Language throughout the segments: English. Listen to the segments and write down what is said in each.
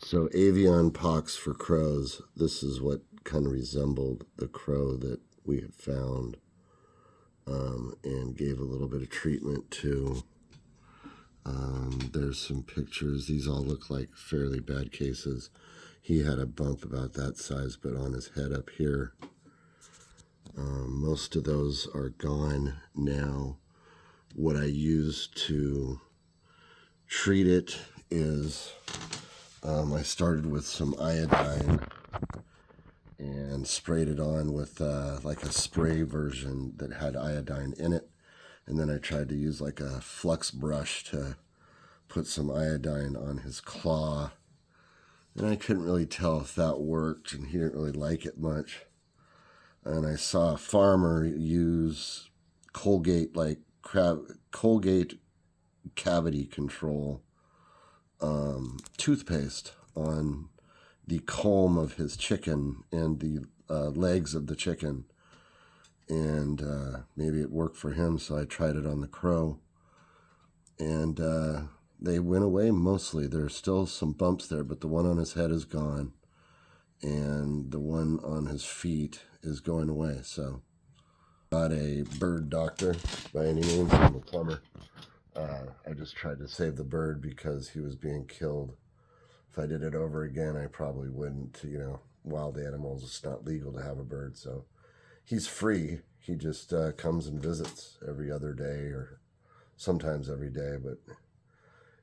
So avion pox for crows. This is what kind of resembled the crow that we had found, and gave a little bit of treatment to. There's some pictures. These all look like fairly bad cases. He had a bump about that size, but on his head up here. Most of those are gone now. What I used to treat it is I started with some iodine and sprayed it on with like a spray version that had iodine in it. And then I tried to use like a flux brush to put some iodine on his claw. And I couldn't really tell if that worked, and he didn't really like it much. And I saw a farmer use Colgate cavity control toothpaste on the comb of his chicken and the legs of the chicken. And maybe it worked for him, so I tried it on the crow. And they went away mostly. There's still some bumps there, but the one on his head is gone. And the one on his feet is going away. So, not a bird doctor by any means. I'm a plumber. I just tried to save the bird because he was being killed. If I did it over again, I probably wouldn't. You know, wild animals, it's not legal to have a bird. So he's free. He just comes and visits every other day or sometimes every day. But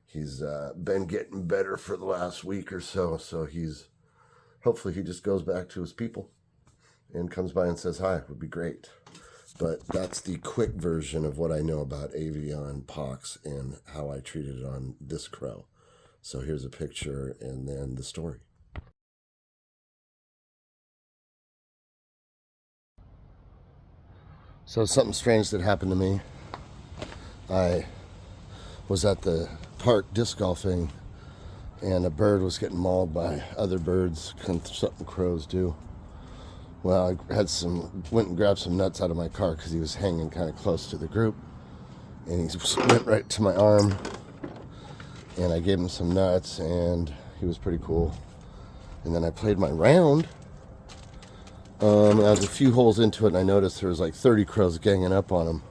he's been getting better for the last week or so. So hopefully he just goes back to his people and comes by and says hi. It would be great. But that's the quick version of what I know about avian pox and how I treated it on this crow. So here's a picture and then the story. So something strange that happened to me. I was at the park disc golfing, and a bird was getting mauled by other birds, something crows do. Well, I went and grabbed some nuts out of my car because he was hanging kind of close to the group. And he went right to my arm. And I gave him some nuts, and he was pretty cool. And then I played my round. I was a few holes into it, and I noticed there was like 30 crows ganging up on him.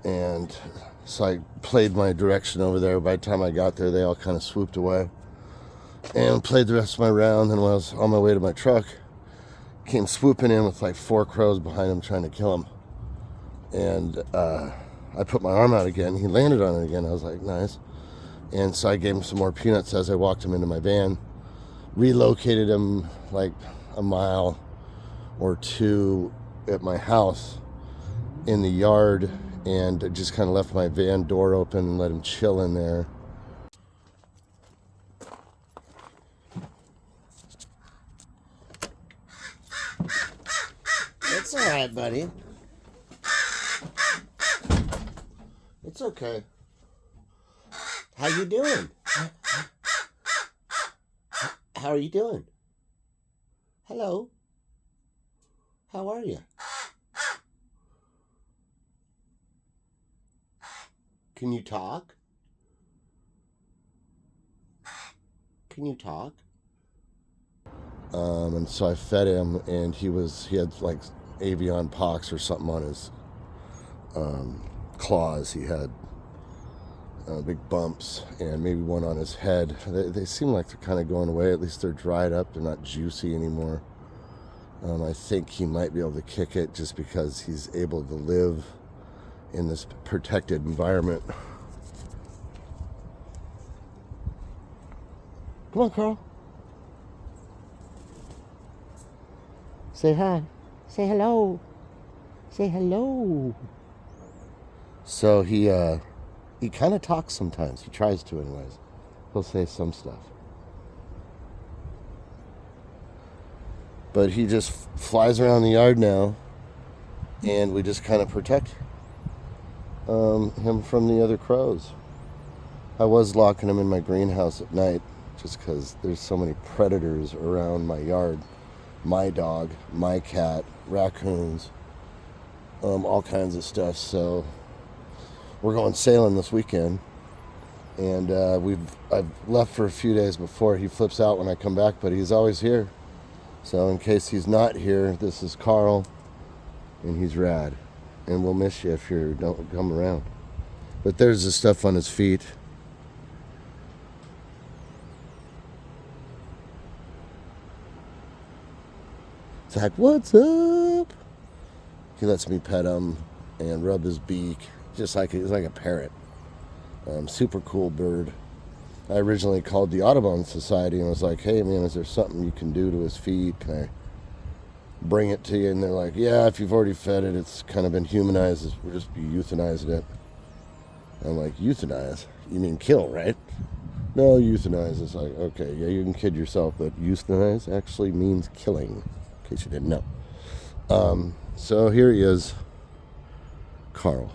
And so I played my direction over there. By the time I got there, they all kind of swooped away. And played the rest of my round. And when I was on my way to my truck, came swooping in with like 4 crows behind him trying to kill him. And I put my arm out again. He landed on it again. I was like, nice. And so I gave him some more peanuts as I walked him into my van. Relocated him like a mile or 2 at my house in the yard, and just kind of left my van door open and let him chill in there. It's all right, buddy. It's okay. How you doing? How are you doing? Hello? How are you? Can you talk? Can you talk? And so I fed him, and he had like avian pox or something on his claws. He had big bumps and maybe one on his head. They seem like they're kind of going away. At least they're dried up. They're not juicy anymore. I think he might be able to kick it just because he's able to live in this protected environment. Come on, Carl. Say hi. Say hello. Say hello. So he kind of talks sometimes. He tries to anyways. He'll say some stuff. But he just flies around the yard now, and we just kind of protect him from the other crows. I was locking him in my greenhouse at night just because there's so many predators around my yard. My dog, my cat, raccoons, all kinds of stuff. So we're going sailing this weekend, And I've left for a few days before he flips out when I come back, but he's always here. So in case he's not here, this is Carl, and he's rad. And we'll miss you if you don't come around. But there's the stuff on his feet. Zach, what's up? He lets me pet him and rub his beak, just like he's like a parrot. Super cool bird. I originally called the Audubon Society and was like, hey man, is there something you can do to his feet? Can I bring it to you? And they're like, yeah, if you've already fed it, it's kind of been humanized. We'll just be euthanizing it. I'm like, euthanize? You mean kill, right? No, euthanize. It's like, okay, yeah, you can kid yourself, but euthanize actually means killing, in case you didn't know. So here he is, Carl.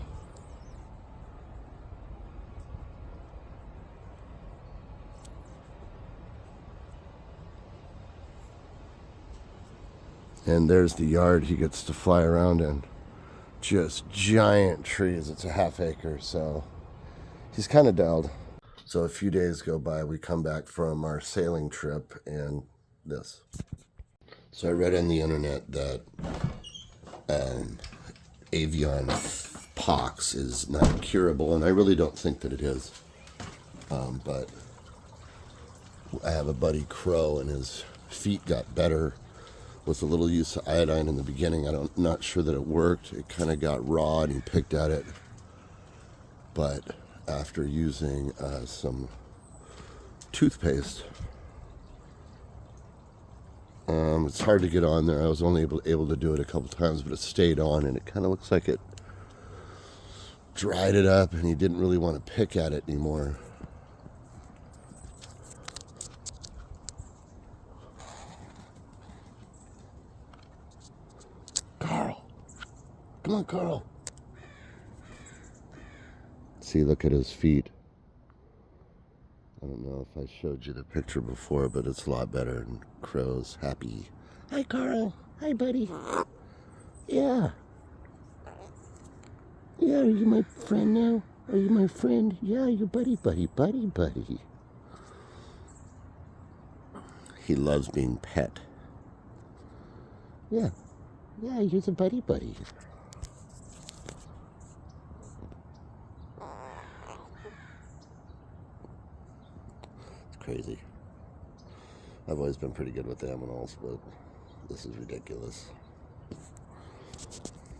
And there's the yard he gets to fly around in. Just giant trees. It's a half acre, so he's kind of dulled. So a few days go by, we come back from our sailing trip, and this. So I read on the internet that avion pox is not curable, and I really don't think that it is. But I have a buddy Crow, and his feet got better with a little use of iodine in the beginning. I'm not sure that it worked. It kind of got raw, and he picked at it. But after using some toothpaste, it's hard to get on there. I was only able to do it a couple times, but it stayed on, and it kind of looks like it dried it up, and he didn't really want to pick at it anymore. Carl. Come on, Carl. See, look at his feet. I don't know if I showed you the picture before, but it's a lot better, and Crow's happy. Hi, Carl. Hi, buddy. Yeah. Yeah, are you my friend now? Are you my friend? Yeah, you buddy. He loves being pet. Yeah. Yeah, he's a buddy. It's crazy. I've always been pretty good with animals, but this is ridiculous.